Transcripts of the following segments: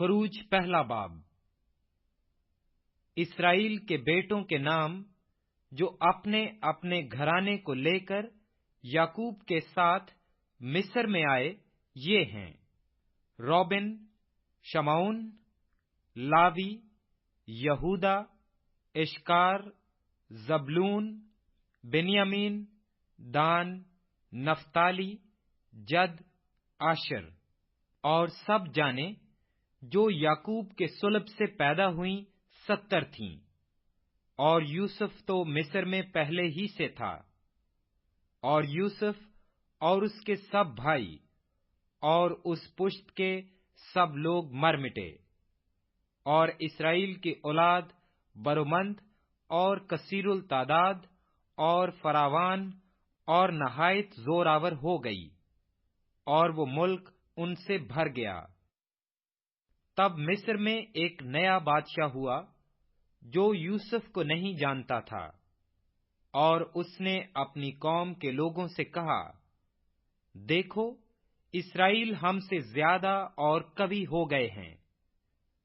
खरूज पहला बाब। इसराइल के बेटों के नाम जो अपने अपने घराने को लेकर याकूब के साथ मिस्र में आए, ये हैं: रोबिन, शमौन, लावी, यहूदा, इश्कार, जबलून, बिन्यामीन, दान, नफ्ताली, जद, आशर। और सब जाने जो याकूब के सुलब से पैदा हुई 70 थीं। और यूसुफ तो मिस्र में पहले ही से था। और यूसुफ और उसके सब भाई और उस पुश्त के सब लोग मर मिटे। और इसराइल की औलाद बरोमंद और कसीरुल तादाद और फरावान और नहायत जोरावर हो गई, और वो मुल्क उनसे भर गया। तब मिस्र में एक नया बादशाह हुआ जो यूसुफ को नहीं जानता था, और उसने अपनी कौम के लोगों से कहा, देखो, इसराइल हमसे ज्यादा और कवि हो गए हैं,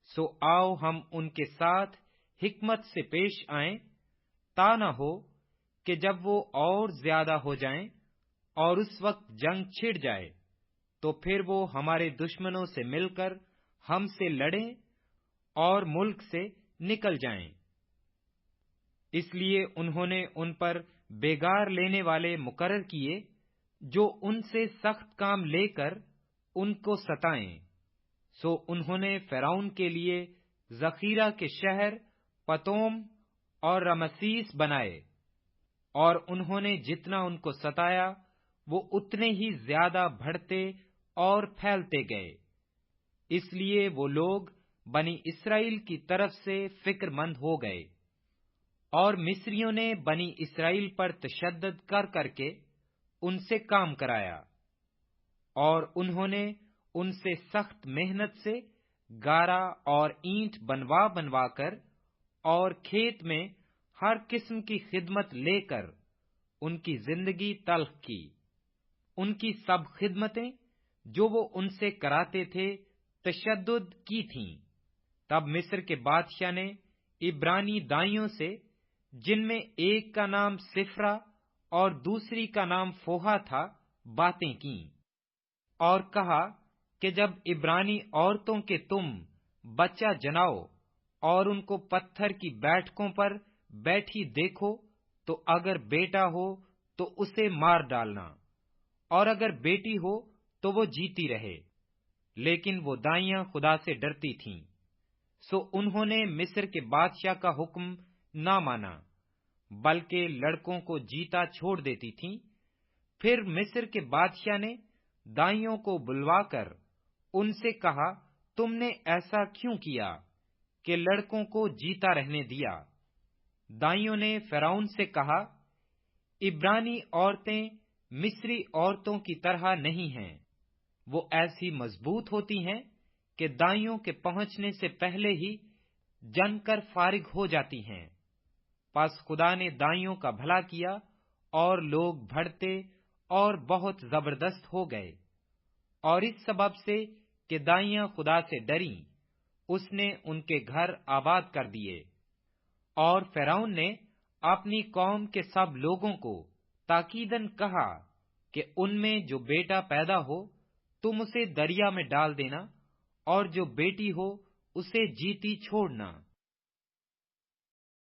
सो आओ हम उनके साथ हिकमत से पेश आएं, ता न हो कि जब वो और ज्यादा हो जाएं और उस वक्त जंग छिड़ जाए, तो फिर वो हमारे दुश्मनों से मिलकर हमसे लड़ें और मुल्क से निकल जाएं। इसलिए उन्होंने उन पर बेगार लेने वाले मुकर्रर किए, जो उनसे सख्त काम लेकर उनको सताएं। सो उन्होंने फिरौन के लिए जखीरा के शहर पतोम और रमसीस बनाए, और उन्होंने जितना उनको सताया, वो उतने ही ज्यादा बढ़ते और फैलते गए। इसलिए वो लोग बनी इस्राएल की तरफ से फिक्रमंद हो गए, और मिस्रियों ने बनी इस्राएल पर तशद्दुद कर करके उनसे काम कराया, और उन्होंने उनसे सख्त मेहनत से गारा और ईंट बनवा बनवा कर और खेत में हर किस्म की खिदमत लेकर उनकी जिंदगी तल्ख की। उनकी सब खिदमतें जो वो उनसे कराते थे तशद्दुद की थीं। तब मिस्र के बादशाह ने इब्रानी दाइयों से, जिनमें एक का नाम सिफ्रा और दूसरी का नाम फोहा था, बातें की, और कहा कि जब इब्रानी औरतों के तुम बच्चा जनाओ और उनको पत्थर की बैठकों पर बैठी देखो, तो अगर बेटा हो तो उसे मार डालना, और अगर बेटी हो तो वो जीती रहे। लेकिन वो दाइयां खुदा से डरती थीं, सो उन्होंने मिस्र के बादशाह का हुक्म ना माना, बल्कि लड़कों को जीता छोड़ देती थीं। फिर मिस्र के बादशाह ने दाइयों को बुलवाकर उनसे कहा, तुमने ऐसा क्यों किया कि लड़कों को जीता रहने दिया? दाइयों ने फिरौन से कहा, इब्रानी औरतें मिस्री औरतों की तरह नहीं हैं। वो ऐसी मजबूत होती हैं कि दाइयों के पहुंचने से पहले ही जनकर फारिग हो जाती हैं। बस खुदा ने दाइयों का भला किया, और लोग बढ़ते और बहुत जबरदस्त हो गए। और इस सबब से कि दाइयां खुदा से डरी, उसने उनके घर आबाद कर दिए। और फिरौन ने अपनी कौम के सब लोगों को ताकीदन कहा कि उनमें जो बेटा पैदा हो, तुम उसे दरिया में डाल देना, और जो बेटी हो उसे जीती छोड़ना।